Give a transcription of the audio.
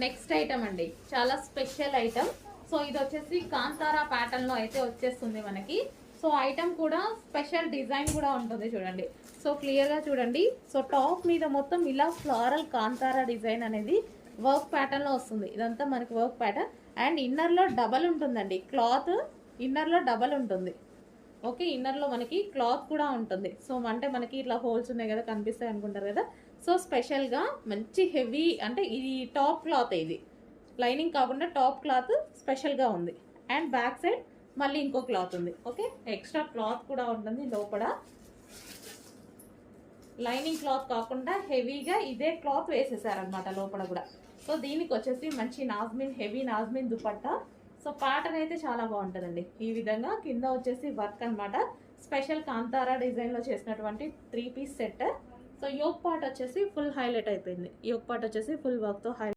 Next item అండి, చాలా special item. So ఇది వచ్చేసి కాంతారా ప్యాటర్న్ లో అయితే వచ్చేస్తుంది మనకి. సో ఐటమ్ కూడా స్పెషల్ డిజైన్ కూడా ఉంటుంది చూడండి. సో క్లియర్ గా చూడండి. సో టాప్ మీద మొత్తం ఇలా ఫ్లోరల్ కాంతారా డిజైన్ అనేది వర్క్ ప్యాటర్న్ లో వస్తుంది. ఇదంతా మనకి వర్క్ ప్యాటర్న్ అండ్ ఇన్నర్ లో డబల్ ఉంటుందండి క్లాత్. ఇన్నర్ లో డబల్ ఉంటుంది. ఓకే, ఇన్నర్ లో మనకి క్లాత్ కూడా ఉంటుంది. సో అంటే మనకి ఇట్లా హోల్స్ ఉన్నాయి కదా, కనిపిస్తాయి అనుకుంటారు కదా. సో స్పెషల్ గా మంచి హెవీ, అంటే ఇది టాప్ క్లాత్, ఇది లైనింగ్ కాకుండా టాప్ క్లాత్ స్పెషల్ గా ఉంది. అండ్ బ్యాక్ సైడ్ మళ్ళీ ఇంకో క్లాత్ ఉంది. ఓకే, ఎక్స్ట్రా క్లాత్ కూడా ఉంటుంది లోపల. లైనింగ్ క్లాత్ కాకుండా హెవీగా ఇదే క్లాత్ వేసేసారనమాట లోపల కూడా. సో దీనికి వచ్చేసి మంచి నాజ్మిన్, హెవీ నాజ్మిన్ దుపట్టా. సో ప్యాటర్న్ అయితే చాలా బాగుంటుందండి. ఈ విధంగా కింద వచ్చేసి వర్క్ అనమాట. స్పెషల్ కాంతారా డిజైన్ లో చేసినటువంటి 3 piece set. So yoke part వచ్చేసి ఫుల్ హైలైట్ అయిపోయింది. యోక్ పార్ట్ వచ్చేసి ఫుల్ వర్క్ తో హైలైట్.